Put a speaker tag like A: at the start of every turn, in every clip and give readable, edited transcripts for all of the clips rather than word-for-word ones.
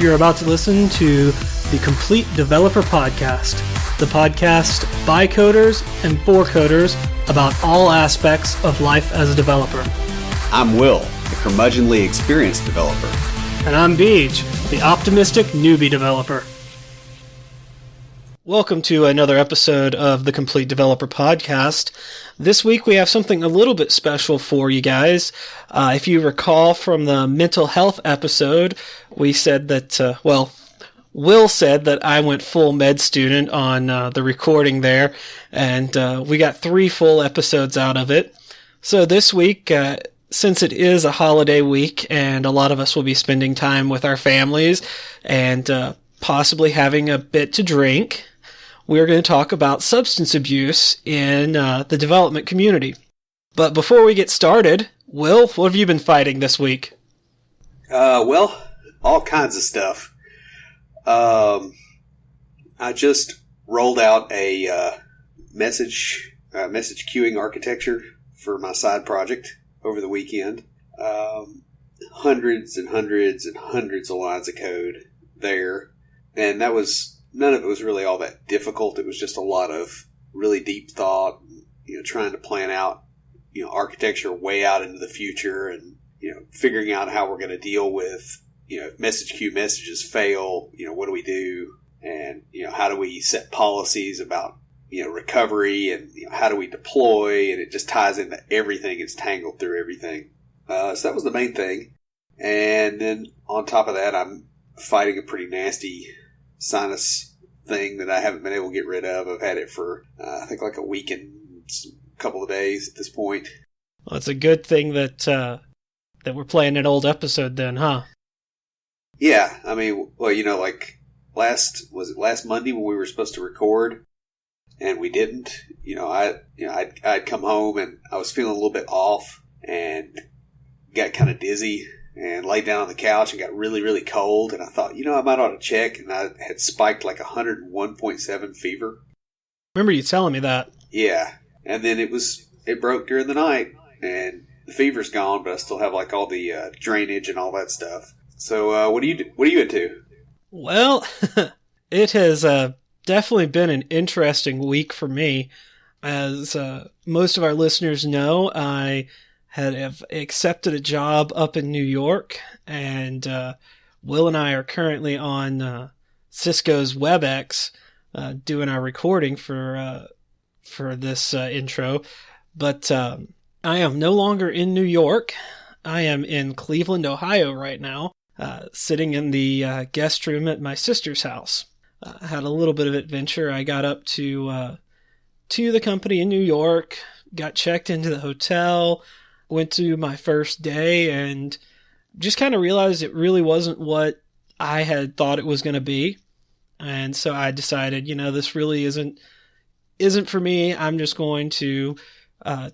A: You're about to listen to the Complete Developer Podcast, the podcast by coders and for coders about all aspects of life as a developer.
B: I'm Will, the curmudgeonly experienced developer.
A: And I'm Beej, the optimistic newbie developer. Welcome to another episode of the Complete Developer Podcast. This week we have something a little bit special for you guys. If you recall from the mental health episode, we said that, Will said that I went full med student on the recording there, and we got 3 full episodes out of it. So this week, since it is a holiday week and a lot of us will be spending time with our families and possibly having a bit to drink, we're going to talk about substance abuse in the development community. But before we get started, Will, what have you been fighting this week?
B: All kinds of stuff. I just rolled out a message queuing architecture for my side project over the weekend. Hundreds and hundreds and hundreds of lines of code there. And none of it was really all that difficult. It was just a lot of really deep thought, trying to plan out, architecture way out into the future and, figuring out how we're going to deal with, if message queue messages fail, what do we do? And, how do we set policies about, recovery and, how do we deploy? And it just ties into everything. It's tangled through everything. So that was the main thing. And then on top of that, I'm fighting a pretty nasty sinus thing that I haven't been able to get rid of. I've had it for, I think like a week and a couple of days at this point.
A: Well, it's a good thing that we're playing an old episode then, huh?
B: Yeah. I mean, well, last Monday when we were supposed to record and we didn't, I'd come home and I was feeling a little bit off and got kind of dizzy and laid down on the couch and got really, really cold. And I thought, I might ought to check. And I had spiked like 101.7 fever.
A: Remember you telling me that?
B: Yeah. And then it broke during the night and the fever's gone, but I still have like all the drainage and all that stuff. So what are you into?
A: Well, it has definitely been an interesting week for me. As most of our listeners know, I have accepted a job up in New York, and Will and I are currently on Cisco's WebEx doing our recording for this intro. But I am no longer in New York. I am in Cleveland, Ohio right now, sitting in the guest room at my sister's house. I had a little bit of adventure. I got up to the company in New York, got checked into the hotel, went to my first day, and just kind of realized it really wasn't what I had thought it was going to be. And so I decided, this really isn't for me. I'm just going to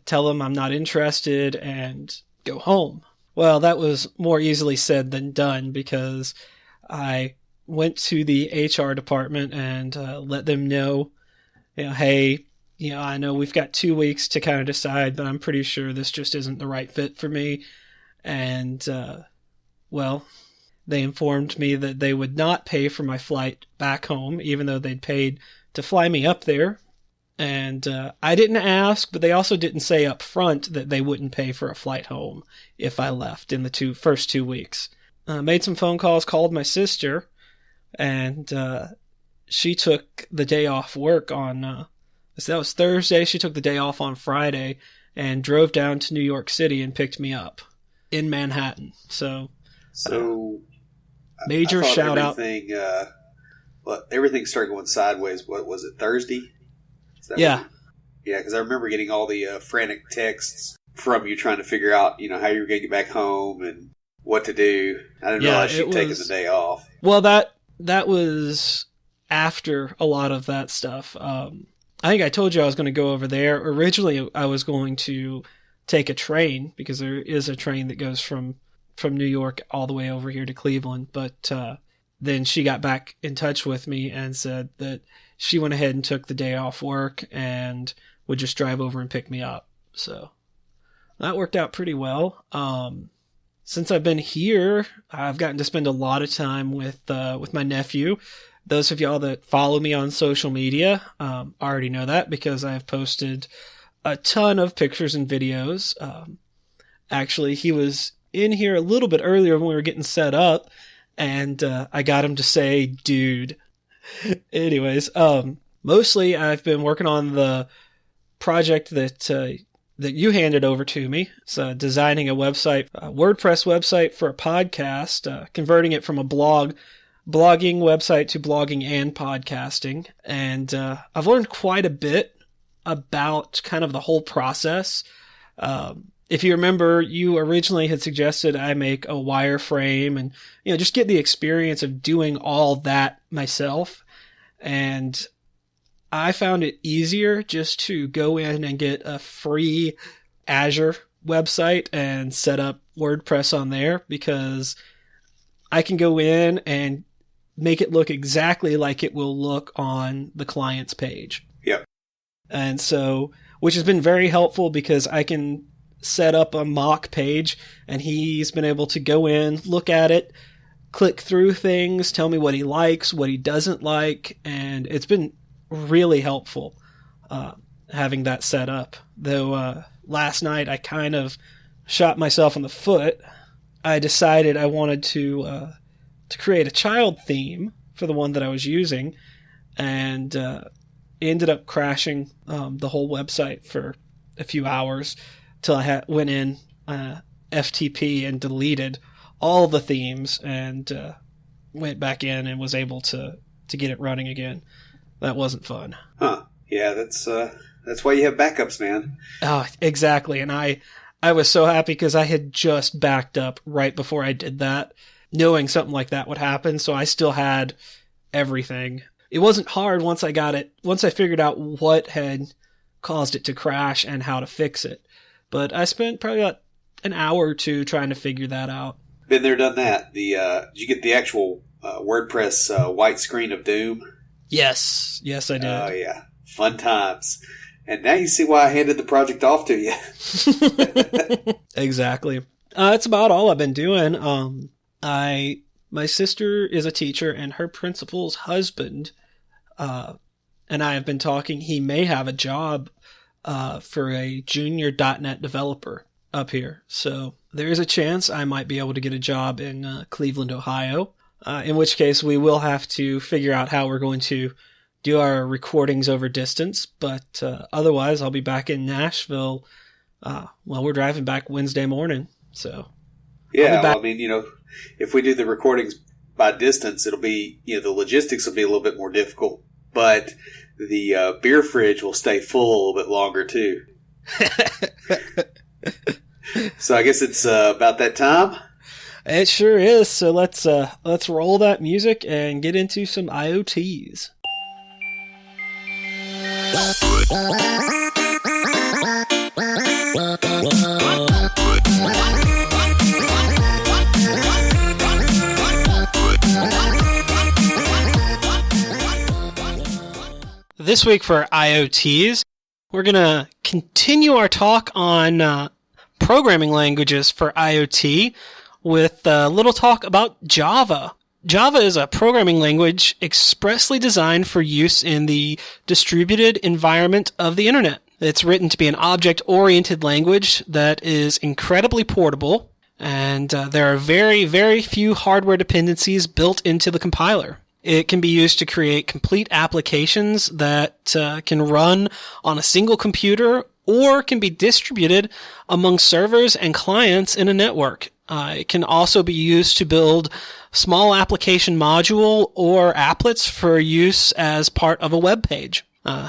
A: tell them I'm not interested and go home. Well, that was more easily said than done because I went to the HR department and let them know, hey, I know we've got 2 weeks to kind of decide, but I'm pretty sure this just isn't the right fit for me. And, they informed me that they would not pay for my flight back home, even though they'd paid to fly me up there. And I didn't ask, but they also didn't say up front that they wouldn't pay for a flight home if I left in the first 2 weeks. Made some phone calls, called my sister, and she took the day off work on... So that was Thursday. She took the day off on Friday and drove down to New York City and picked me up in Manhattan. So major shout out.
B: Everything started going sideways. What was it, Thursday?
A: Yeah.
B: Yeah, because I remember getting all the frantic texts from you trying to figure out, how you were going to get back home and what to do. I didn't realize you'd taken the day off.
A: Well, that was after a lot of that stuff. I think I told you I was going to go over there. Originally, I was going to take a train because there is a train that goes from New York all the way over here to Cleveland. But then she got back in touch with me and said that she went ahead and took the day off work and would just drive over and pick me up. So that worked out pretty well. since I've been here, I've gotten to spend a lot of time with my nephew. Those of y'all that follow me on social media already know that because I've posted a ton of pictures and videos. Actually, he was in here a little bit earlier when we were getting set up, and I got him to say, dude. Anyways, mostly I've been working on the project that you handed over to me. It's designing a website, a WordPress website for a podcast, converting it from a blogging website to blogging and podcasting. And I've learned quite a bit about kind of the whole process. If you remember, you originally had suggested I make a wireframe and, just get the experience of doing all that myself. And I found it easier just to go in and get a free Azure website and set up WordPress on there, because I can go in and make it look exactly like it will look on the client's page.
B: Yep.
A: And so, which has been very helpful because I can set up a mock page and he's been able to go in, look at it, click through things, tell me what he likes, what he doesn't like, and it's been really helpful having that set up. Though last night I kind of shot myself in the foot. I decided I wanted to create a child theme for the one that I was using, and ended up crashing the whole website for a few hours till I went in FTP and deleted all the themes and went back in and was able to get it running again. That wasn't fun.
B: Huh. Yeah, that's why you have backups, man.
A: Oh, exactly. And I was so happy because I had just backed up right before I did that, knowing something like that would happen. So I still had everything. It wasn't hard once I got it, once I figured out what had caused it to crash and how to fix it. But I spent probably about an hour or two trying to figure that out.
B: Been there, done that. Did you get the actual WordPress white screen of doom?
A: Yes, I did.
B: Oh, yeah. Fun times. And now you see why I handed the project off to you.
A: Exactly. That's about all I've been doing. My sister is a teacher, and her principal's husband and I have been talking. He may have a job for a junior .NET developer up here. So there is a chance I might be able to get a job in Cleveland, Ohio. In which case we will have to figure out how we're going to do our recordings over distance. But otherwise, I'll be back in Nashville. We're driving back Wednesday morning. So
B: yeah, well, I mean, if we do the recordings by distance, it'll be, the logistics will be a little bit more difficult. But the beer fridge will stay full a little bit longer too. So I guess it's about that time.
A: It sure is. So let's roll that music and get into some IoTs. This week for IoTs, we're going to continue our talk on programming languages for IoT with a little talk about Java. Java is a programming language expressly designed for use in the distributed environment of the internet. It's written to be an object-oriented language that is incredibly portable, and there are very, very few hardware dependencies built into the compiler. It can be used to create complete applications that can run on a single computer or can be distributed among servers and clients in a network. It can also be used to build small application module or applets for use as part of a web page.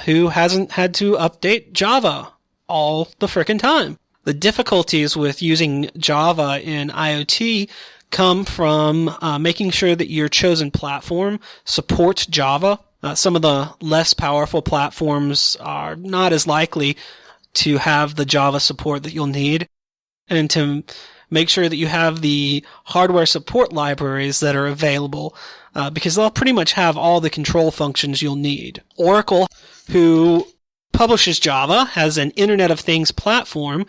A: Who hasn't had to update Java all the frickin' time? The difficulties with using Java in IoT come from making sure that your chosen platform supports Java. Some of the less powerful platforms are not as likely to have the Java support that you'll need, and to make sure that you have the hardware support libraries that are available, because they'll pretty much have all the control functions you'll need. Oracle, who publishes Java, has an Internet of Things platform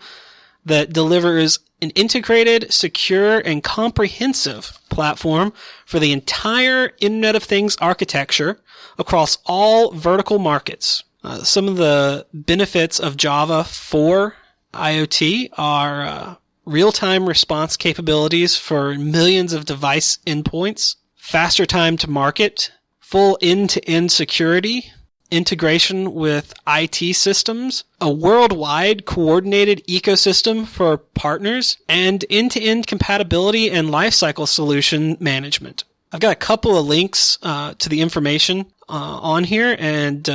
A: that delivers an integrated, secure, and comprehensive platform for the entire Internet of Things architecture across all vertical markets. Some of the benefits of Java for IoT are real-time response capabilities for millions of device endpoints, faster time to market, full end-to-end security, integration with IT systems, a worldwide coordinated ecosystem for partners, and end-to-end compatibility and lifecycle solution management. I've got a couple of links to the information on here, and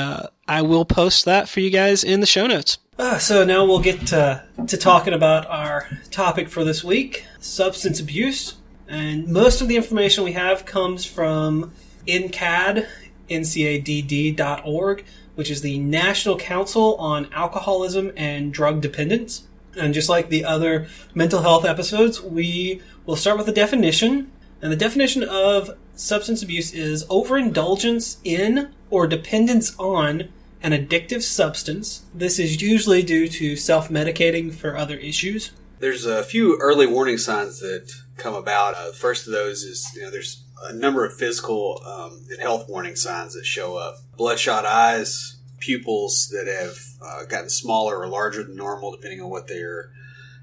A: I will post that for you guys in the show notes. So now we'll get to talking about our topic for this week, substance abuse. And most of the information we have comes from NCAD, NCADD.org, which is the National Council on Alcoholism and Drug Dependence. And just like the other mental health episodes, we will start with the definition. And the definition of substance abuse is overindulgence in or dependence on an addictive substance. This is usually due to self-medicating for other issues.
B: There's a few early warning signs that come about. The first of those is, there's a number of physical and health warning signs that show up. Bloodshot eyes, pupils that have gotten smaller or larger than normal depending on what they're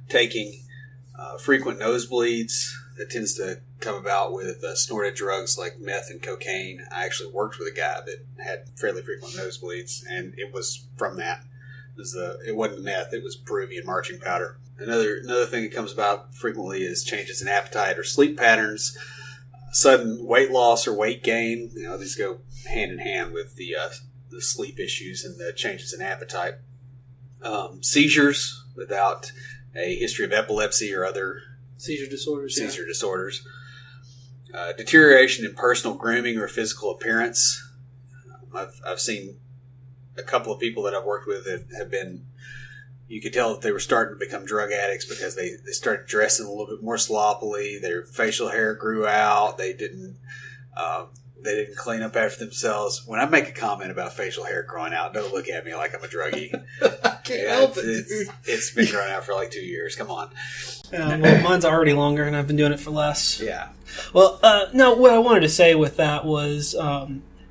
B: taking, frequent nosebleeds. That tends to come about with snorted drugs like meth and cocaine. I actually worked with a guy that had fairly frequent nosebleeds, and it was from that. It wasn't meth, it was Peruvian marching powder. Another thing that comes about frequently is changes in appetite or sleep patterns, sudden weight loss or weight gain. These go hand in hand with the sleep issues and the changes in appetite. Seizures without a history of epilepsy or other
A: Seizure disorders.
B: Deterioration in personal grooming or physical appearance. I've seen a couple of people that I've worked with that have been, you could tell that they were starting to become drug addicts because they started dressing a little bit more sloppily. Their facial hair grew out. They didn't clean up after themselves. When I make a comment about facial hair growing out, don't look at me like I'm a druggie.
A: I can't help it, dude.
B: It's been growing out for like 2 years. Come on.
A: Well, mine's already longer, and I've been doing it for less.
B: Yeah.
A: Well, no, what I wanted to say with that was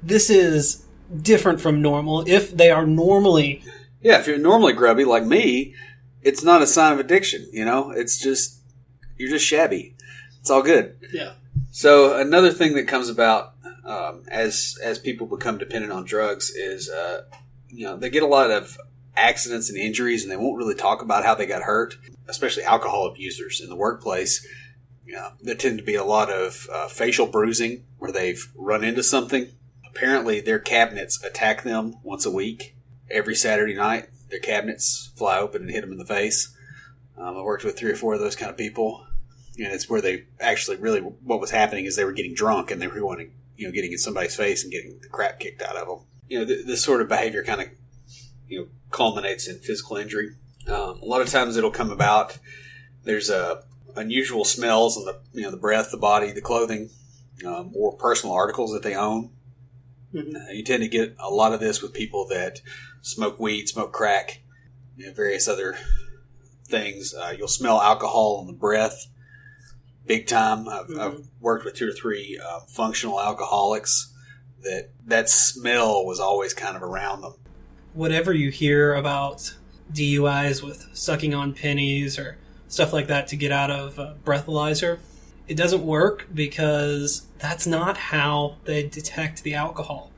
A: this is different from normal. If they are normally...
B: Yeah, if you're normally grubby like me, it's not a sign of addiction, It's just, you're just shabby. It's all good.
A: Yeah.
B: So another thing that comes about as people become dependent on drugs is, they get a lot of accidents and injuries, and they won't really talk about how they got hurt, especially alcohol abusers in the workplace. There tend to be a lot of facial bruising where they've run into something. Apparently, their cabinets attack them once a week. Every Saturday night, their cabinets fly open and hit them in the face. I worked with 3 or 4 of those kind of people. And it's where they actually really, what was happening is they were getting drunk and they were wanting, getting in somebody's face and getting the crap kicked out of them. This sort of behavior kind of, culminates in physical injury. A lot of times it'll come about. There's unusual smells on the breath, the body, the clothing, or personal articles that they own. Mm-hmm. You tend to get a lot of this with people that smoke weed, smoke crack, various other things. You'll smell alcohol on the breath. Big time. I've worked with 2 or 3 functional alcoholics that smell was always kind of around them.
A: Whatever you hear about DUIs with sucking on pennies or stuff like that to get out of a breathalyzer, it doesn't work because that's not how they detect the alcohol.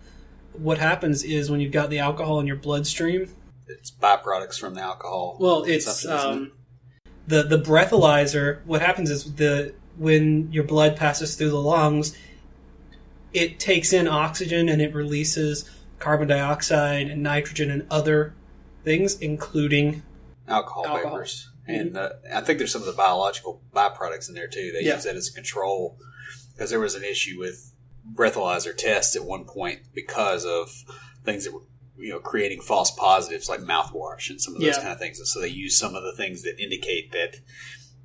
A: What happens is when you've got the alcohol in your bloodstream...
B: It's byproducts from the alcohol.
A: Well, it's... The breathalyzer, what happens is when your blood passes through the lungs, it takes in oxygen and it releases carbon dioxide and nitrogen and other things, including
B: alcohol. Vapors. And I think there's some of the biological byproducts in there too. They use that as a control because there was an issue with breathalyzer tests at one point because of things that were creating false positives like mouthwash and some of those kind of things. And so they use some of the things that indicate that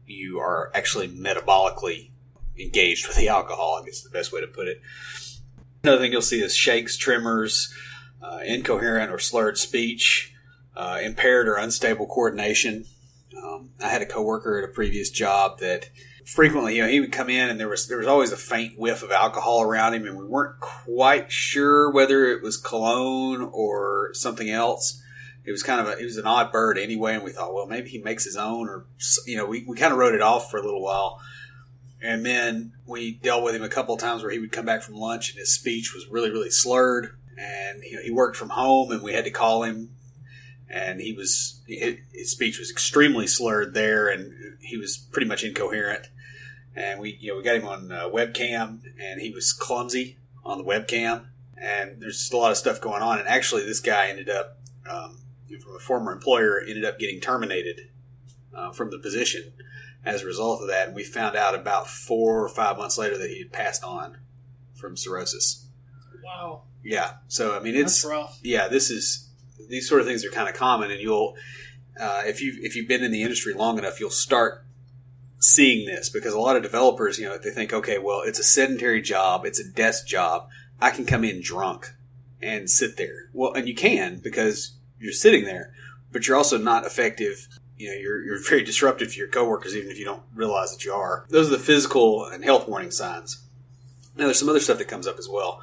B: you are actually metabolically engaged with the alcohol, I guess is the best way to put it. Another thing you'll see is shakes, tremors, incoherent or slurred speech, impaired or unstable coordination, I had a coworker at a previous job that frequently, he would come in and there was always a faint whiff of alcohol around him, and we weren't quite sure whether it was cologne or something else. It was he was an odd bird anyway, and we thought, well, maybe he makes his own, or, we kind of wrote it off for a little while. And then we dealt with him a couple of times where he would come back from lunch and his speech was really, really slurred. And he worked from home, and we had to call him. And his speech was extremely slurred there, and he was pretty much incoherent. And we got him on webcam, and he was clumsy on the webcam. And there's just a lot of stuff going on. And actually, this guy ended up, from a former employer, ended up getting terminated from the position as a result of that. And we found out about 4 or 5 months later that he had passed on from cirrhosis.
A: Wow.
B: Yeah. So, I mean,
A: that's rough.
B: Yeah, these sort of things are kind of common, and you'll, if you've been in the industry long enough, you'll start seeing this, because a lot of developers, they think, okay, well, it's a sedentary job, it's a desk job, I can come in drunk and sit there. Well, and you can, because you're sitting there, but you're also not effective. You're very disruptive to your coworkers, even if you don't realize that you are. Those are the physical and health warning signs. Now, there's some other stuff that comes up as well.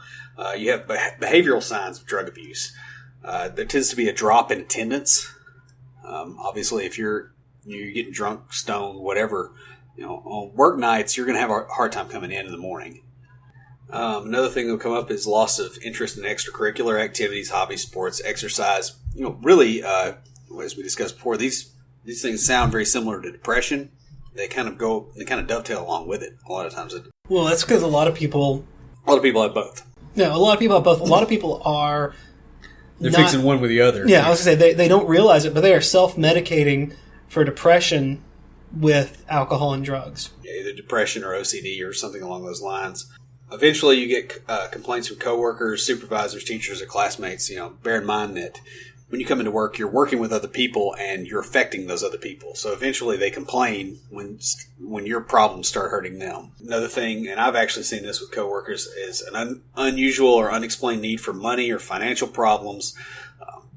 B: You have behavioral signs of drug abuse. There tends to be a drop in attendance. Obviously, if you're getting drunk, stoned, whatever, on work nights, you're going to have a hard time coming in the morning. Another thing that will come up is loss of interest in extracurricular activities, hobbies, sports, exercise. Really, as we discussed before, these things sound very similar to depression. They kind of dovetail along with it a lot of times.
A: Well, that's because a lot of people
B: have both.
A: Yeah, a lot of people have both. A lot of people are...
C: They're fixing one with the other.
A: Yeah, I was going to say, they don't realize it, but they are self-medicating for depression with alcohol and drugs.
B: Yeah, either depression or OCD or something along those lines. Eventually, you get complaints from coworkers, supervisors, teachers, or classmates. Bear in mind that when you come into work, you're working with other people and you're affecting those other people. So eventually they complain when your problems start hurting them. Another thing, and I've actually seen this with coworkers, is an unusual or unexplained need for money or financial problems,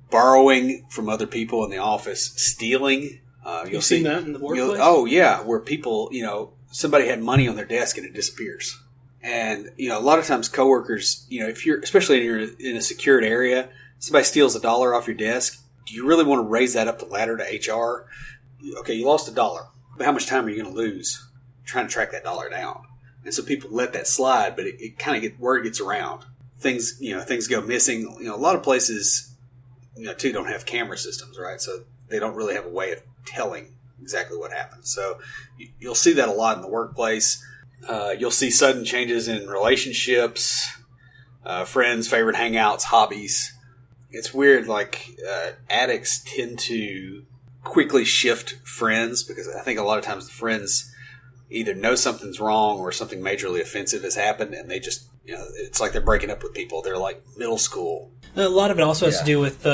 B: borrowing from other people in the office, stealing.
A: You've seen that in the workplace?
B: Oh, yeah, where people, somebody had money on their desk and it disappears. And, a lot of times coworkers, especially if you're in a secured area, somebody steals $1 off your desk. Do you really want to raise that up the ladder to HR? Okay, you lost $1, but how much time are you going to lose trying to track that $1 down? And so people let that slide, but it kind of word gets around. Things go missing. A lot of places, too, don't have camera systems, right? So they don't really have a way of telling exactly what happened. So you'll see that a lot in the workplace. You'll see sudden changes in relationships, friends, favorite hangouts, hobbies. It's weird, addicts tend to quickly shift friends, because I think a lot of times the friends either know something's wrong or something majorly offensive has happened, and they just, it's like they're breaking up with people. They're like middle school.
A: A lot of it also has to do with,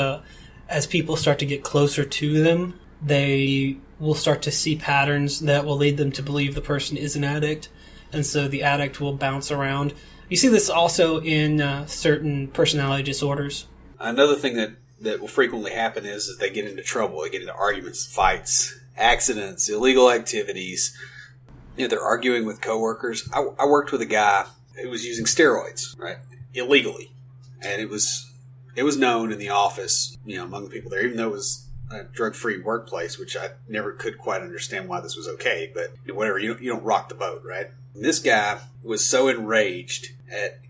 A: as people start to get closer to them, they will start to see patterns that will lead them to believe the person is an addict, and so the addict will bounce around. You see this also in certain personality disorders.
B: Another thing that will frequently happen is that they get into trouble. They get into arguments, fights, accidents, illegal activities. They're arguing with coworkers. I worked with a guy who was using steroids, right, illegally, and it was known in the office, among the people there, even though it was a drug-free workplace, which I never could quite understand why this was okay. But whatever, you don't rock the boat, right? And this guy was so enraged at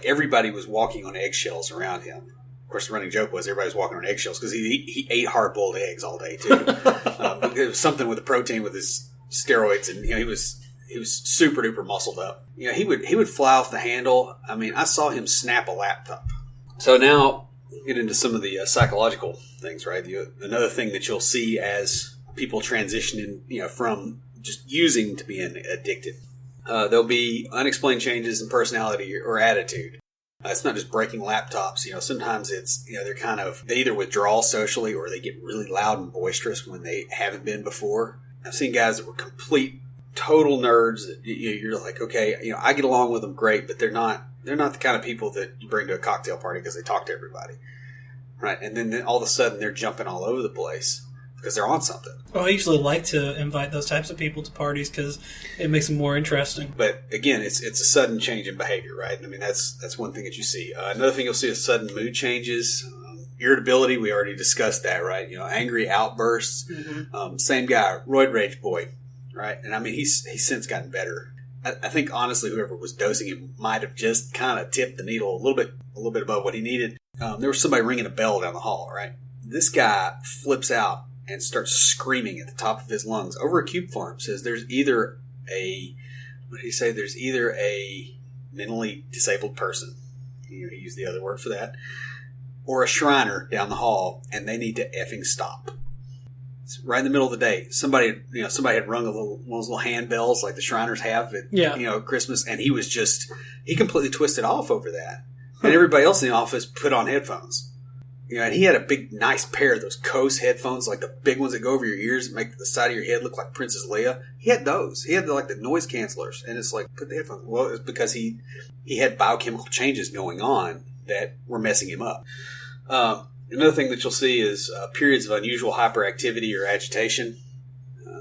B: everybody was walking on eggshells around him. Of course, the running joke was everybody was walking on eggshells because he ate hard-boiled eggs all day too. It was something with the protein with his steroids, and he was super duper muscled up. He would fly off the handle. I mean, I saw him snap a laptop. So now get into some of the psychological things, right? Another thing that you'll see as people transition from just using to being addicted, there'll be unexplained changes in personality or attitude. It's not just breaking laptops. Sometimes it's, they either withdraw socially or they get really loud and boisterous when they haven't been before. I've seen guys that were complete, total nerds that you're like, okay, I get along with them great, but they're not the kind of people that you bring to a cocktail party because they talk to everybody. Right. And then all of a sudden they're jumping all over the place because they're on something.
A: Well, I usually like to invite those types of people to parties because it makes them more interesting.
B: But again, it's a sudden change in behavior, right? I mean, that's one thing that you see. Another thing you'll see is sudden mood changes, irritability. We already discussed that, right? Angry outbursts. Mm-hmm. Same guy, roid rage boy, right? And I mean, he's since gotten better. I think honestly, whoever was dosing him might have just kind of tipped the needle a little bit above what he needed. There was somebody ringing a bell down the hall, right? This guy flips out and starts screaming at the top of his lungs over a cube farm. Says there's either there's either a mentally disabled person, he used the other word for that, or a Shriner down the hall, and they need to effing stop. It's right in the middle of the day. Somebody had rung one of those little handbells like the Shriners have at Christmas, and he completely twisted off over that. And everybody else in the office put on headphones. And he had a big, nice pair of those Kose headphones, like the big ones that go over your ears and make the side of your head look like Princess Leia. He had those. He had the noise cancelers. And it's like, put the headphones. Well, it's because he had biochemical changes going on that were messing him up. Another thing that you'll see is periods of unusual hyperactivity or agitation.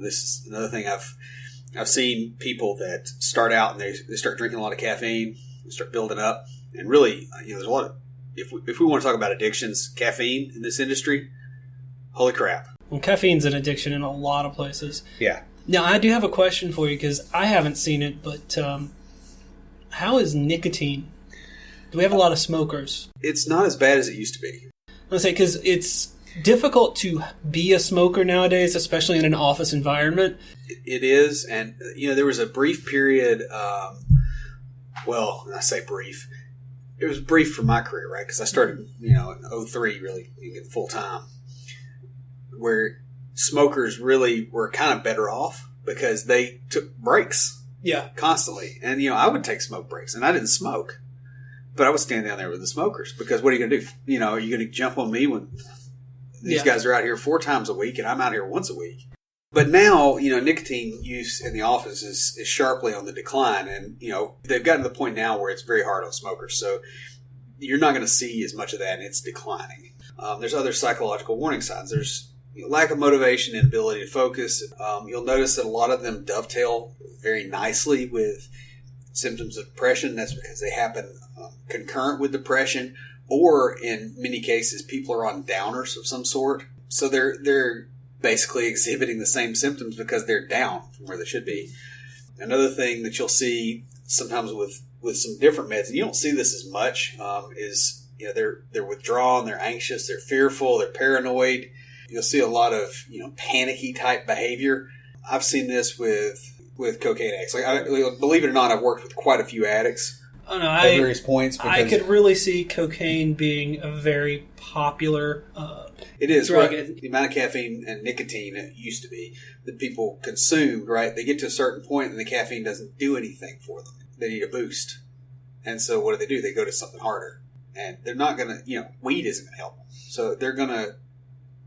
B: This is another thing I've seen people that start out and they start drinking a lot of caffeine, they start building up. And really, there's a lot of, if we want to talk about addictions, caffeine in this industry, holy crap.
A: Well, caffeine's an addiction in a lot of places.
B: Yeah.
A: Now, I do have a question for you because I haven't seen it, but how is nicotine? Do we have a lot of smokers?
B: It's not as bad as it used to be.
A: Let's say, because it's difficult to be a smoker nowadays, especially in an office environment.
B: It is, and there was a brief period. I say brief. It was brief for my career, right? Because I started, in 2003, really full time, where smokers really were kind of better off because they took breaks, constantly. And I would take smoke breaks, and I didn't smoke. But I would stand down there with the smokers because what are you going to do? Are you going to jump on me when these guys are out here 4 times a week and I'm out here once a week? But now, nicotine use in the office is sharply on the decline. And, they've gotten to the point now where it's very hard on smokers. So you're not going to see as much of that, and it's declining. There's other psychological warning signs. There's lack of motivation and ability to focus. You'll notice that a lot of them dovetail very nicely with symptoms of depression. That's because they happen concurrent with depression, or in many cases, people are on downers of some sort. So they're basically exhibiting the same symptoms because they're down from where they should be. Another thing that you'll see sometimes with some different meds, and you don't see this as much, is they're withdrawn, they're anxious, they're fearful, they're paranoid. You'll see a lot of panicky type behavior. I've seen this with cocaine addicts. Believe it or not, I've worked with quite a few addicts.
A: Oh no,
B: at various points.
A: I could really see cocaine being a very popular
B: it is
A: drug.
B: Right? The amount of caffeine and nicotine it used to be that people consumed, right? They get to a certain point and the caffeine doesn't do anything for them. They need a boost, and so what do? They go to something harder, and they're not going to. Weed isn't going to help them, so they're going to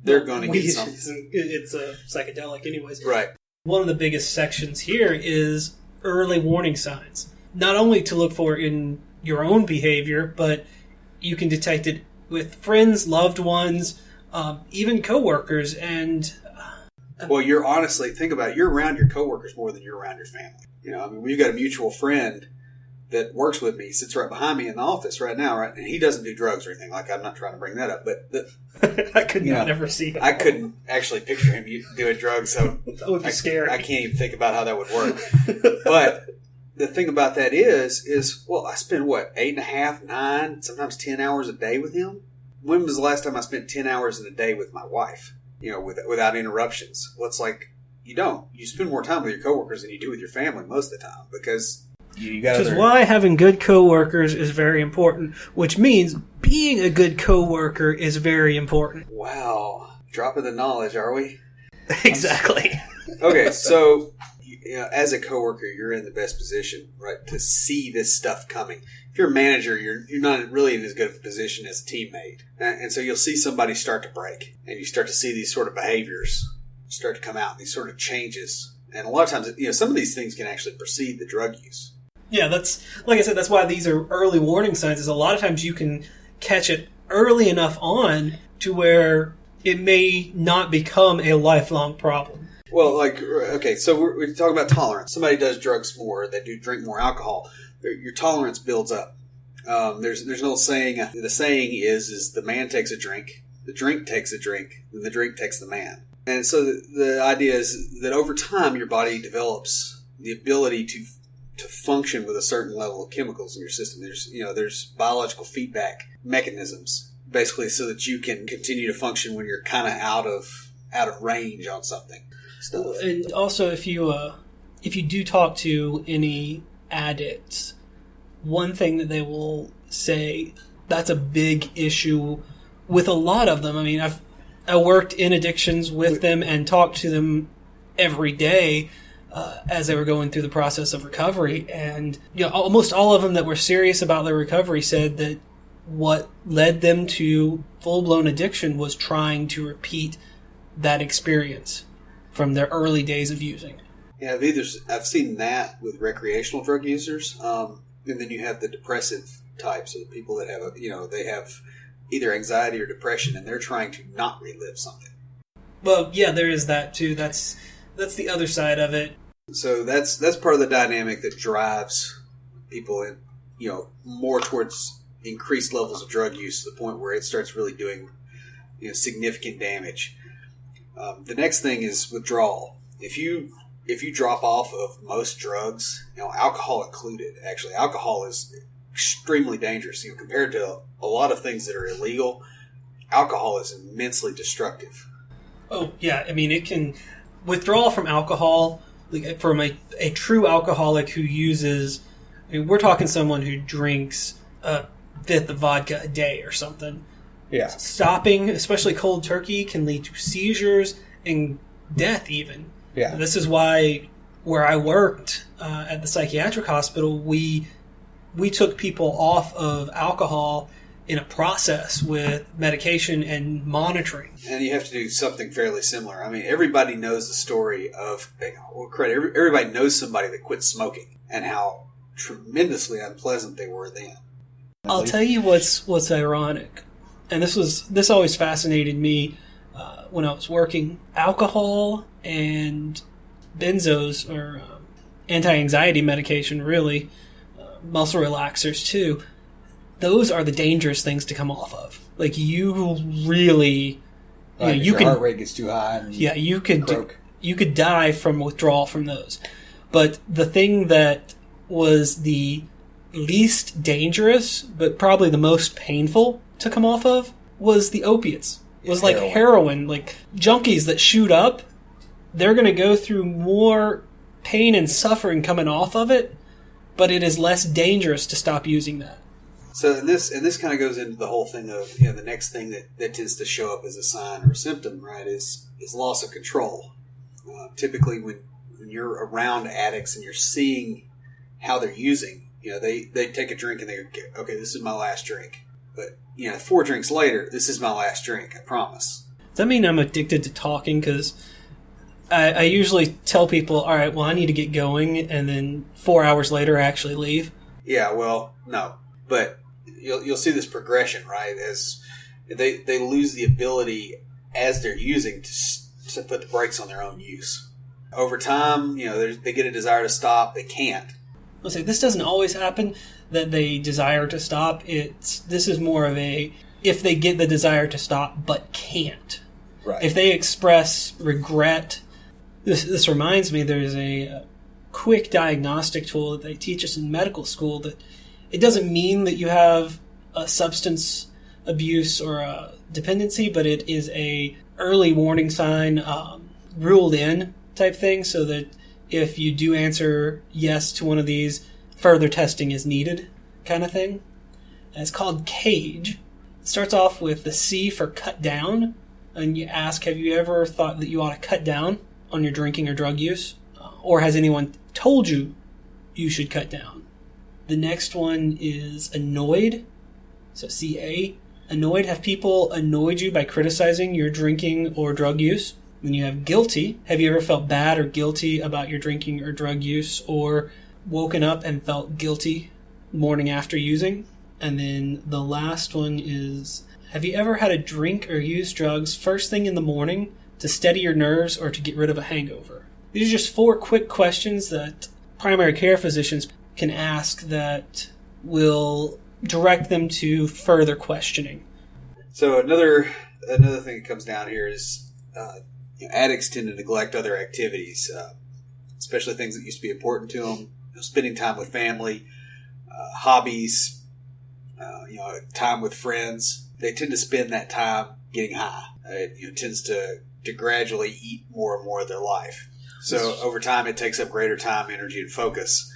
B: get something.
A: It's a psychedelic, anyways.
B: Right.
A: One of the biggest sections here is early warning signs. Not only to look for in your own behavior, but you can detect it with friends, loved ones, even coworkers. And
B: well, you're honestly, think about it, you're around your coworkers more than you're around your family. We've got a mutual friend that works with me, sits right behind me in the office right now, right? And he doesn't do drugs or anything. I'm not trying to bring that up, but
A: I could not ever see that.
B: I couldn't actually picture him doing drugs, so
A: that would be scary.
B: I can't even think about how that would work. But the thing about that is I spend 8.5, 9, sometimes 10 hours a day with him. When was the last time I spent 10 hours in a day with my wife? Without interruptions. Well, it's like you don't. You spend more time with your coworkers than you do with your family most of the time because you got.
A: Which is why having good coworkers is very important. Which means being a good coworker is very important.
B: Wow, dropping the knowledge, are we?
A: Exactly.
B: Okay, so. As a coworker, you're in the best position, right, to see this stuff coming. If you're a manager, you're not really in as good of a position as a teammate. And so you'll see somebody start to break, and you start to see these sort of behaviors start to come out, these sort of changes. And a lot of times, some of these things can actually precede the drug use.
A: Yeah, that's, like I said, that's why these are early warning signs, is a lot of times you can catch it early enough on to where it may not become a lifelong problem.
B: Well, like, okay, so we're talking about tolerance. Somebody does drugs more, they do drink more alcohol, your tolerance builds up. There's an old saying. The saying is the man takes a drink, the drink takes a drink, and the drink takes the man. And so the idea is that over time your body develops the ability to function with a certain level of chemicals in your system. There's biological feedback mechanisms, basically, so that you can continue to function when you're kind of out of range on something. Stuff.
A: And also, if you do talk to any addicts, one thing that they will say that's a big issue with a lot of them. I mean, I worked in addictions with them and talked to them every day as they were going through the process of recovery. And almost all of them that were serious about their recovery said that what led them to full-blown addiction was trying to repeat that experience from their early days of using.
B: Yeah, I've seen that with recreational drug users, and then you have the depressive types of people that have they have either anxiety or depression, and they're trying to not relive something.
A: Well, yeah, there is that too. That's the other side of it.
B: So that's part of the dynamic that drives people in, more towards increased levels of drug use to the point where it starts really doing, significant damage. The next thing is withdrawal. If you drop off of most drugs, alcohol included, actually, alcohol is extremely dangerous. Compared to a lot of things that are illegal, alcohol is immensely destructive.
A: Oh, yeah. I mean, it can withdrawal from alcohol, like from a true alcoholic who uses, we're talking someone who drinks a fifth of vodka a day or something.
C: Yeah.
A: Stopping, especially cold turkey, can lead to seizures and death even.
C: Yeah.
A: This is why where I worked at the psychiatric hospital, we took people off of alcohol in a process with medication and monitoring.
B: And you have to do something fairly similar. I mean, everybody knows the story of, everybody knows somebody that quit smoking and how tremendously unpleasant they were then.
A: I'll tell you what's ironic, and this always fascinated me when I was working. Alcohol and benzos, or anti-anxiety medication, really, muscle relaxers too, those are the dangerous things to come off of. Like, you really,
C: your heart rate gets too high. And
A: you could die from withdrawal from those. But the thing that was the least dangerous, but probably the most painful to come off of, was the opiates. It was like heroin. Like, junkies that shoot up, they're going to go through more pain and suffering coming off of it, but it is less dangerous to stop using that.
B: So, and this kind of goes into the whole thing of, the next thing that tends to show up as a sign or a symptom, right, is loss of control. Typically, when you're around addicts and you're seeing how they're using, they take a drink and they go, okay, this is my last drink. But, 4 drinks later, this is my last drink, I promise.
A: Does that mean I'm addicted to talking? Because I usually tell people, all right, well, I need to get going, and then 4 hours later I actually leave.
B: Yeah, well, no. But you'll see this progression, right? As they lose the ability as they're using to put the brakes on their own use. Over time, they get a desire to stop, they can't.
A: I'll say this doesn't always happen, that they desire to stop. This is more of a, if they get the desire to stop but can't.
C: Right.
A: If they express regret, this reminds me, there's a quick diagnostic tool that they teach us in medical school that it doesn't mean that you have a substance abuse or a dependency, but it is a early warning sign, ruled in type thing, so that if you do answer yes to one of these, further testing is needed, kind of thing. And it's called CAGE. It starts off with the C for cut down, and you ask, have you ever thought that you ought to cut down on your drinking or drug use? Or has anyone told you you should cut down? The next one is annoyed, so CA. Annoyed, have people annoyed you by criticizing your drinking or drug use? Then you have guilty. Have you ever felt bad or guilty about your drinking or drug use, or woken up and felt guilty morning after using? And then the last one is have you ever had a drink or use drugs first thing in the morning to steady your nerves or to get rid of a hangover? These are just 4 quick questions that primary care physicians can ask that will direct them to further questioning.
B: So another thing that comes down here is addicts tend to neglect other activities, especially things that used to be important to them. Spending time with family, hobbies, time with friends. They tend to spend that time getting high. It tends to gradually eat more and more of their life. So over time, it takes up greater time, energy, and focus.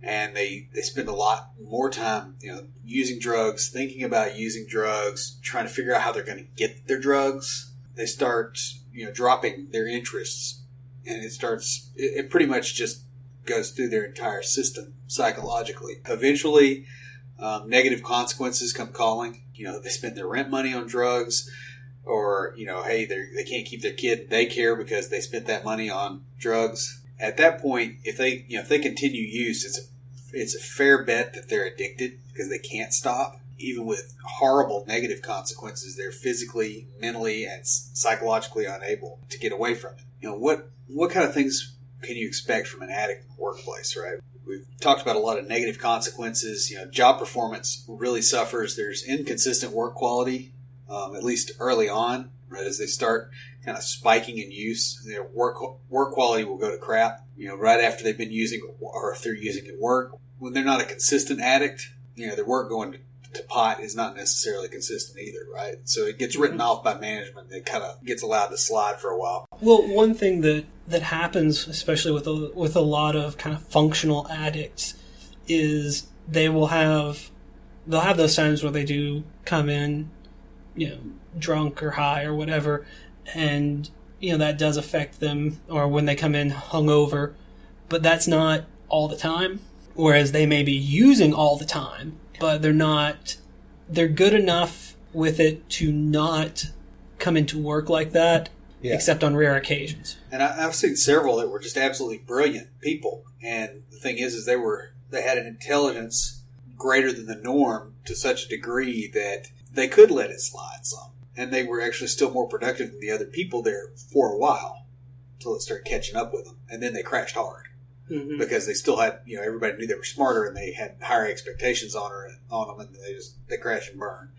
B: And they spend a lot more time, using drugs, thinking about using drugs, trying to figure out how they're going to get their drugs. They start, dropping their interests, and it pretty much just goes through their entire system psychologically. Eventually, negative consequences come calling. They spend their rent money on drugs, or hey, they can't keep their kid in daycare because they spent that money on drugs. At that point, if they continue use, it's a fair bet that they're addicted because they can't stop. Even with horrible negative consequences, they're physically, mentally, and psychologically unable to get away from it. What kind of things can you expect from an addict workplace, right? We've talked about a lot of negative consequences. Job performance really suffers. There's inconsistent work quality, at least early on, right? As they start kind of spiking in use, their work quality will go to crap, right after they've been using, or if they're using at work. When they're not a consistent addict, their work going to pot is not necessarily consistent either, right? So it gets written off by management. It kind of gets allowed to slide for a while.
A: Well, one thing that happens, especially with a lot of kind of functional addicts, is they'll have those times where they do come in, drunk or high or whatever, and that does affect them, or when they come in hungover, but that's not all the time. Whereas they may be using all the time, but they're good enough with it to not come into work like that, except on rare occasions.
B: And I've seen several that were just absolutely brilliant people. And the thing is they had an intelligence greater than the norm to such a degree that they could let it slide some. And they were actually still more productive than the other people there for a while until it started catching up with them. And then they crashed hard. Mm-hmm. Because they still had, everybody knew they were smarter and they had higher expectations on them, and they crash and burn.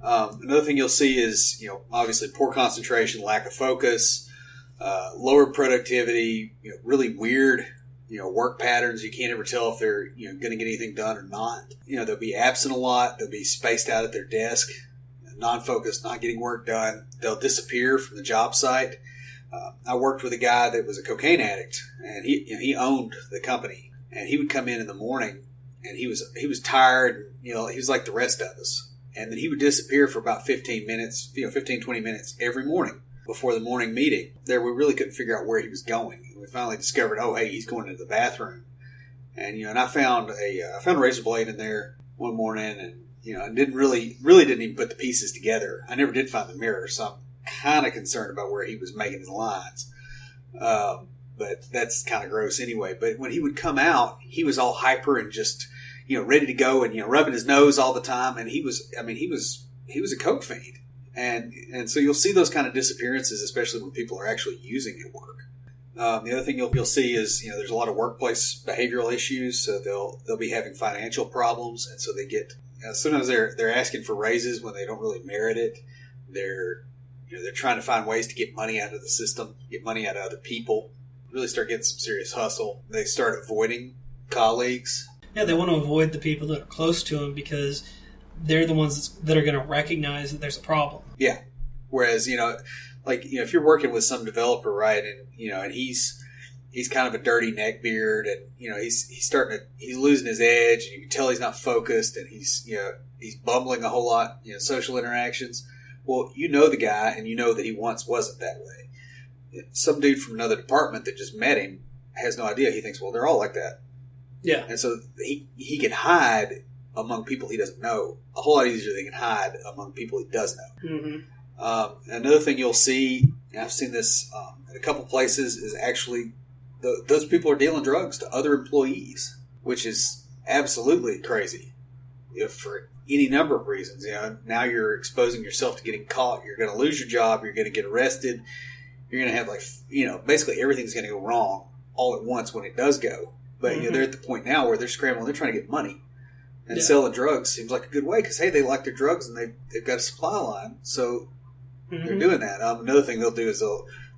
B: Another thing you'll see is, obviously poor concentration, lack of focus, lower productivity, really weird, work patterns. You can't ever tell if they're, going to get anything done or not. They'll be absent a lot. They'll be spaced out at their desk, non-focused, not getting work done. They'll disappear from the job site. I worked with a guy that was a cocaine addict, and he owned the company. And he would come in the morning, and he was tired. He was like the rest of us. And then he would disappear for about 15 minutes, 20 minutes every morning before the morning meeting. There, we really couldn't figure out where he was going. And we finally discovered, hey, he's going to the bathroom. And and I found a razor blade in there one morning, and I didn't even put the pieces together. I never did find the mirror, so I'm kind of concerned about where he was making his lines. But that's kind of gross anyway. But when he would come out, he was all hyper and just, ready to go and, rubbing his nose all the time. And he was a coke fiend. And so you'll see those kind of disappearances, especially when people are actually using at work. The other thing you'll see is, there's a lot of workplace behavioral issues. So they'll be having financial problems. And so they get, sometimes they're asking for raises when they don't really merit it. They're trying to find ways to get money out of the system, get money out of other people, really start getting some serious hustle. They start avoiding colleagues.
A: Yeah, they want to avoid the people that are close to them because they're the ones that are going to recognize that there's a problem.
B: Yeah. Whereas, if you're working with some developer, right, and he's kind of a dirty neckbeard, and, he's losing his edge, and you can tell he's not focused, and he's bumbling a whole lot, social interactions. Well, the guy, and that he once wasn't that way. Some dude from another department that just met him has no idea. He thinks, well, they're all like that.
A: Yeah.
B: And so he can hide among people he doesn't know a whole lot easier than he can hide among people he does know. Mm-hmm. Another thing you'll see, and I've seen this in a couple places, is actually those people are dealing drugs to other employees, which is absolutely crazy.
C: for any number of reasons. Now you're exposing yourself to getting caught. You're going to lose your job. You're going to get arrested. You're going to have basically everything's going to go wrong all at once when it does go. But they're at the point now where they're scrambling. They're trying to get money, and selling drugs seems like a good way because they like their drugs and they've got a supply line, so they're doing that. Another thing they'll do is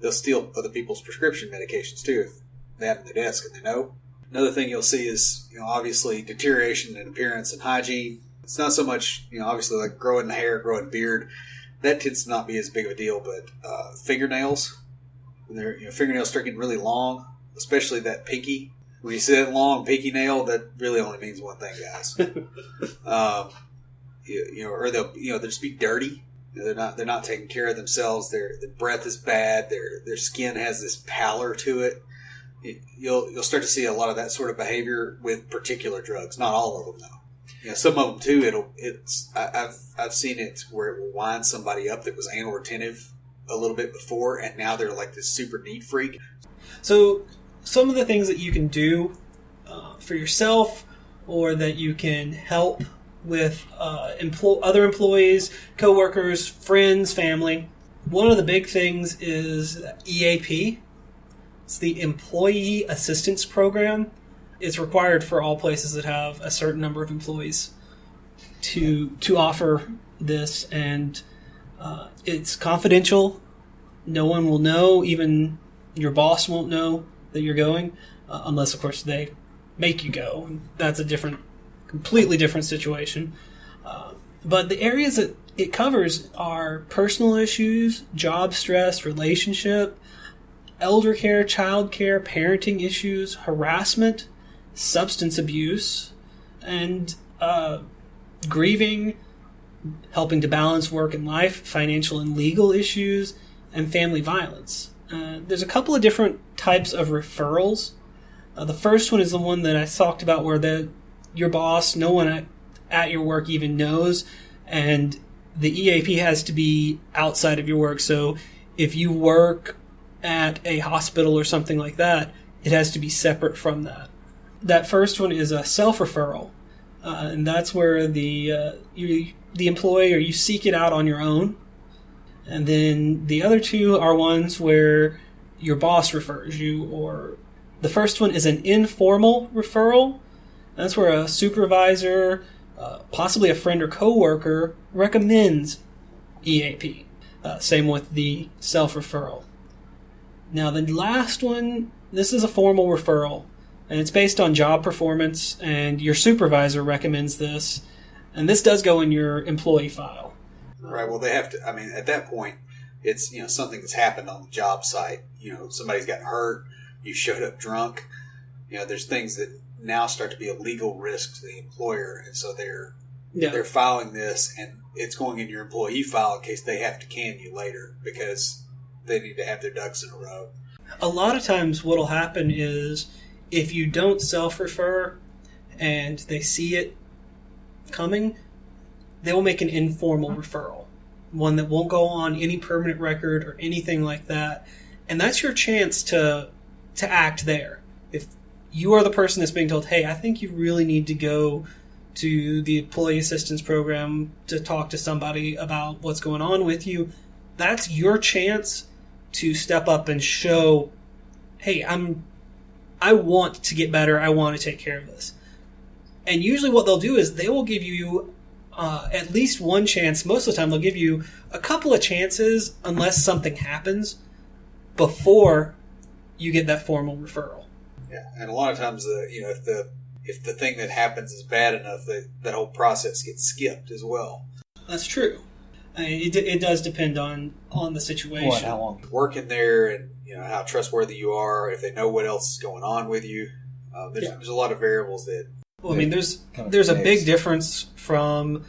C: they'll steal other people's prescription medications too if they have them on their desk and they know. Another thing you'll see is obviously deterioration in appearance and hygiene. It's not so much obviously like growing hair, growing beard. That tends to not be as big of a deal, but fingernails. When their fingernails start getting really long, especially that pinky. When you see that long pinky nail, that really only means one thing, guys. Or they'll just be dirty. They're not taking care of themselves. Their breath is bad. Their skin has this pallor to it. You'll start to see a lot of that sort of behavior with particular drugs. Not all of them, though. Some of them too. I've seen it where it will wind somebody up that was anal retentive a little bit before, and now they're like this super neat freak.
A: So some of the things that you can do for yourself, or that you can help with other employees, coworkers, friends, family. One of the big things is EAP. It's the Employee Assistance Program. It's required for all places that have a certain number of employees to offer this, and it's confidential. No one will know, even your boss won't know that you're going, unless, of course, they make you go. That's a completely different situation. But the areas that it covers are personal issues, job stress, relationship, elder care, child care, parenting issues, harassment, substance abuse, and grieving, helping to balance work and life, financial and legal issues, and family violence. There's a couple of different types of referrals. The first one is the one that I talked about where your boss, no one at your work even knows, and the EAP has to be outside of your work. So if you work at a hospital or something like that, it has to be separate from that. That first one is a self-referral, and that's where the employee or you seek it out on your own. And then the other two are ones where your boss refers you, or the first one is an informal referral. That's where a supervisor, possibly a friend or coworker, recommends EAP. Same with the self-referral. Now the last one, this is a formal referral, and it's based on job performance, and your supervisor recommends this, and this does go in your employee file.
C: Right. Well, they have to. I mean, at that point, it's something that's happened on the job site. Somebody's gotten hurt. You showed up drunk. There's things that now start to be a legal risk to the employer, and so they're filing this, and it's going in your employee file in case they have to can you later because they need to have their ducks in a row.
A: A lot of times, what'll happen is if you don't self-refer and they see it coming, they will make an informal referral, one that won't go on any permanent record or anything like that. And that's your chance to act there. If you are the person that's being told, hey, I think you really need to go to the Employee Assistance Program to talk to somebody about what's going on with you, that's your chance to step up and show, hey, I want to get better. I want to take care of this. And usually what they'll do is they will give you at least one chance. Most of the time they'll give you a couple of chances unless something happens before you get that formal referral.
C: Yeah, and a lot of times, if the thing that happens is bad enough, that whole process gets skipped as well.
A: That's true. I mean, it does depend on the situation.
C: Well, how long you're working there, and how trustworthy you are, if they know what else is going on with you. There's a lot of variables that.
A: Well, I mean, there's a big difference from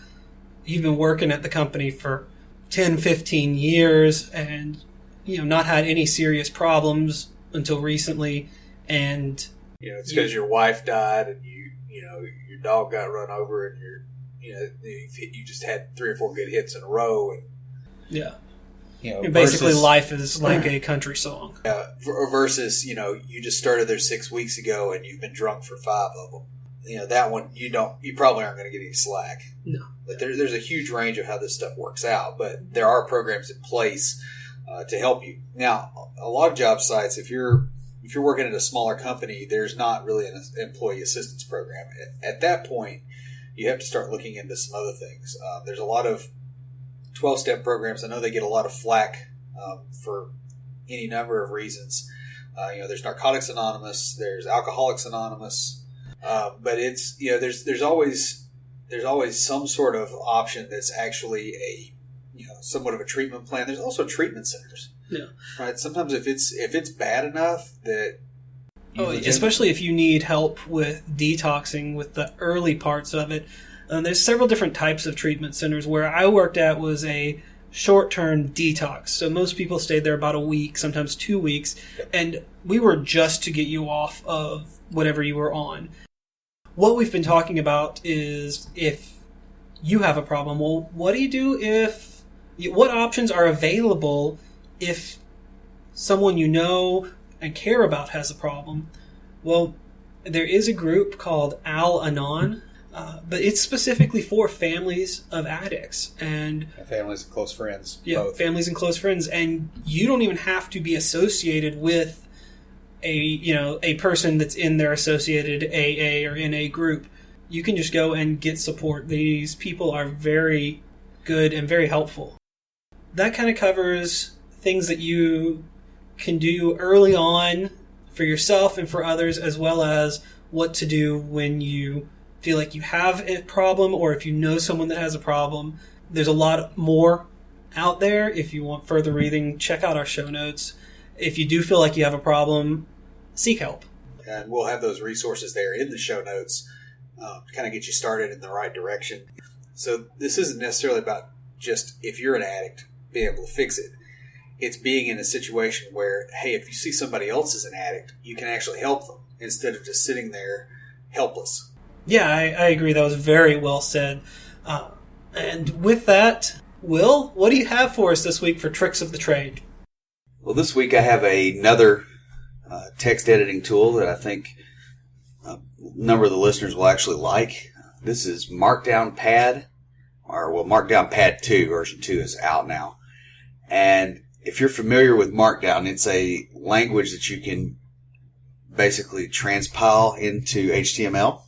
A: you've been working at the company for 10, 15 years and not had any serious problems until recently, and
C: it's because your wife died and your dog got run over and you just had 3 or 4 good hits in a row, and
A: basically life is like a country song.
C: Versus you just started there 6 weeks ago and you've been drunk for 5 of them. that one you probably aren't going to get any slack.
A: No.
C: But there's a huge range of how this stuff works out. But there are programs in place to help you. Now, a lot of job sites, if you're working at a smaller company, there's not really an employee assistance program. At that point, you have to start looking into some other things. There's a lot of 12-step programs. I know they get a lot of flack for any number of reasons. There's Narcotics Anonymous, there's Alcoholics Anonymous, but it's there's always some sort of option that's actually a somewhat of a treatment plan. There's also treatment centers.
A: Yeah.
C: Right. Sometimes if it's bad enough that
A: especially if you need help with detoxing with the early parts of it, there's several different types of treatment centers. Where I worked at was a short-term detox. So most people stayed there about a week, sometimes 2 weeks, and we were just to get you off of whatever you were on. What we've been talking about is if you have a problem, well, what do you do what options are available if someone you know and care about has a problem? Well, there is a group called Al-Anon, but it's specifically for families of addicts and
C: families and close friends.
A: Yeah,
C: both.
A: Families and close friends, and you don't even have to be associated with a person that's in their associated AA or NA group. You can just go and get support. These people are very good and very helpful. That kind of covers things that you can do early on for yourself and for others, as well as what to do when you feel like you have a problem or if you know someone that has a problem. There's a lot more out there. If you want further reading, check out our show notes. If you do feel like you have a problem, seek help.
C: And we'll have those resources there in the show notes to kind of get you started in the right direction. So this isn't necessarily about just if you're an addict, being able to fix it. It's being in a situation where, hey, if you see somebody else as an addict, you can actually help them instead of just sitting there helpless.
A: Yeah, I agree. That was very well said. And with that, Will, what do you have for us this week for Tricks of the Trade?
B: Well, this week I have another text editing tool that I think a number of the listeners will actually like. This is Markdown Pad, Markdown Pad 2, version 2 is out now. And if you're familiar with Markdown, it's a language that you can basically transpile into HTML,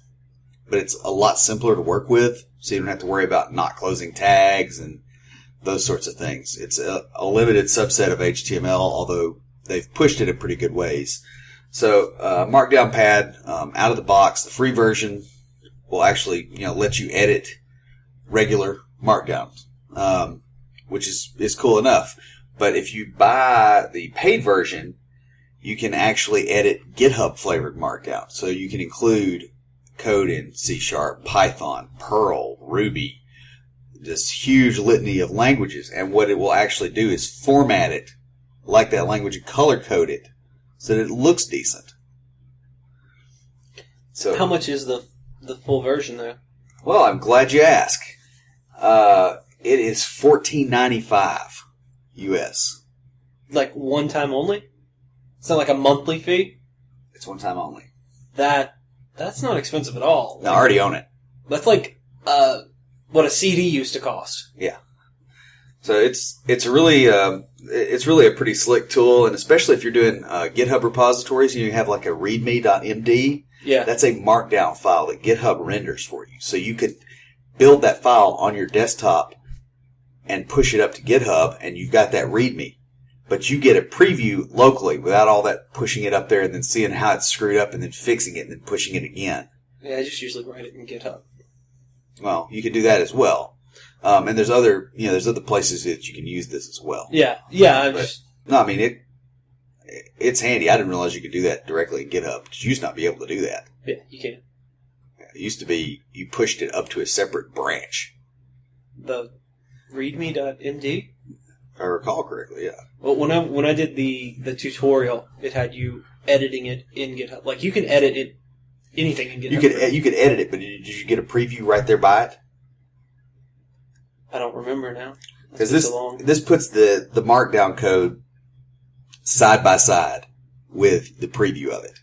B: but it's a lot simpler to work with, so you don't have to worry about not closing tags and those sorts of things. It's a limited subset of HTML, although they've pushed it in pretty good ways. So Markdown Pad, out of the box, the free version will actually let you edit regular Markdown, which is cool enough. But if you buy the paid version, you can actually edit GitHub flavored Markdown. So you can include code in C#, Python, Perl, Ruby, this huge litany of languages. And what it will actually do is format it like that language and color code it so that it looks decent. So
A: how much is the full version though?
B: Well, I'm glad you asked. It is $14.95 US.
A: Like one time only? It's not like a monthly fee?
B: It's one time only.
A: That's not expensive at all.
B: I already own it.
A: That's like what a CD used to cost.
B: Yeah. So it's really a pretty slick tool, and especially if you're doing GitHub repositories and you have like a readme.md.
A: Yeah.
B: That's a markdown file that GitHub renders for you. So you could build that file on your desktop and push it up to GitHub, and you've got that readme. But you get a preview locally without all that pushing it up there and then seeing how it's screwed up and then fixing it and then pushing it again.
A: Yeah, I just usually write it in GitHub.
B: Well, you can do that as well. And there's other places that you can use this as well.
A: Yeah.
B: No, I mean, it's handy. I didn't realize you could do that directly in GitHub, because you used to not be able to do that.
A: Yeah, you can.
B: It used to be you pushed it up to a separate branch.
A: The readme.md?
B: If I recall correctly, yeah.
A: Well, when I did the tutorial, it had you editing it in GitHub. Like, you can edit anything in GitHub.
B: You could edit it, but did you get a preview right there by it?
A: I don't remember now.
B: Because this puts the Markdown code side by side with the preview of it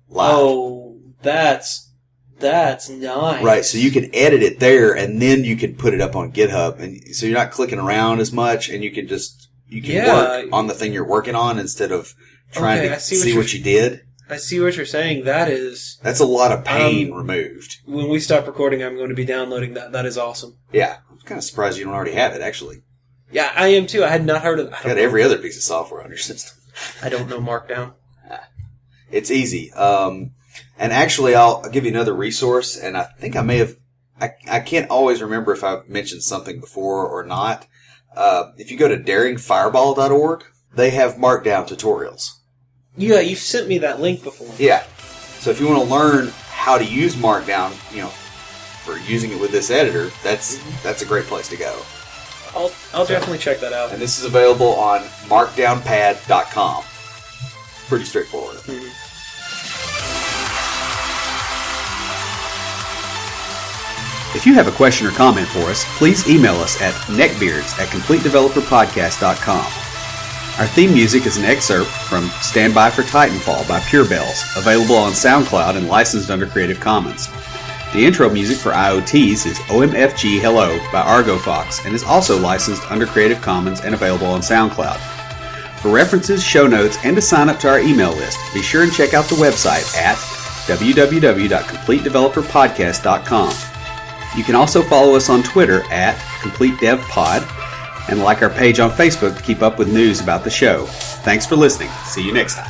B: live.
A: Oh, that's That's nice.
B: Right, so you can edit it there, and then you can put it up on GitHub, and so you're not clicking around as much, and you can work on the thing you're working on instead of trying to see what you did.
A: I see what you're saying. That's
B: a lot of pain removed.
A: When we stop recording, I'm going to be downloading that. That is awesome.
B: Yeah, I'm kind of surprised you don't already have it, actually.
A: Yeah, I am too. I had not heard of that.
B: Got every other piece of software on your system.
A: I don't know Markdown.
B: It's easy. And actually, I'll give you another resource, and I think I may have... I can't always remember if I've mentioned something before or not. If you go to daringfireball.org, they have Markdown tutorials.
A: Yeah, you've sent me that link before.
B: Yeah. So if you want to learn how to use Markdown, for using it with this editor, that's a great place to go.
A: I'll definitely check that out.
B: And this is available on markdownpad.com. Pretty straightforward.
A: Mm-hmm.
B: If you have a question or comment for us, please email us at neckbeards@completedeveloperpodcast.com. Our theme music is an excerpt from Stand By for Titanfall by Pure Bells, available on SoundCloud and licensed under Creative Commons. The intro music for IoTs is OMFG Hello by Argo Fox and is also licensed under Creative Commons and available on SoundCloud. For references, show notes, and to sign up to our email list, be sure and check out the website at www.completedeveloperpodcast.com. You can also follow us on Twitter at CompleteDevPod and like our page on Facebook to keep up with news about the show. Thanks for listening. See you next time.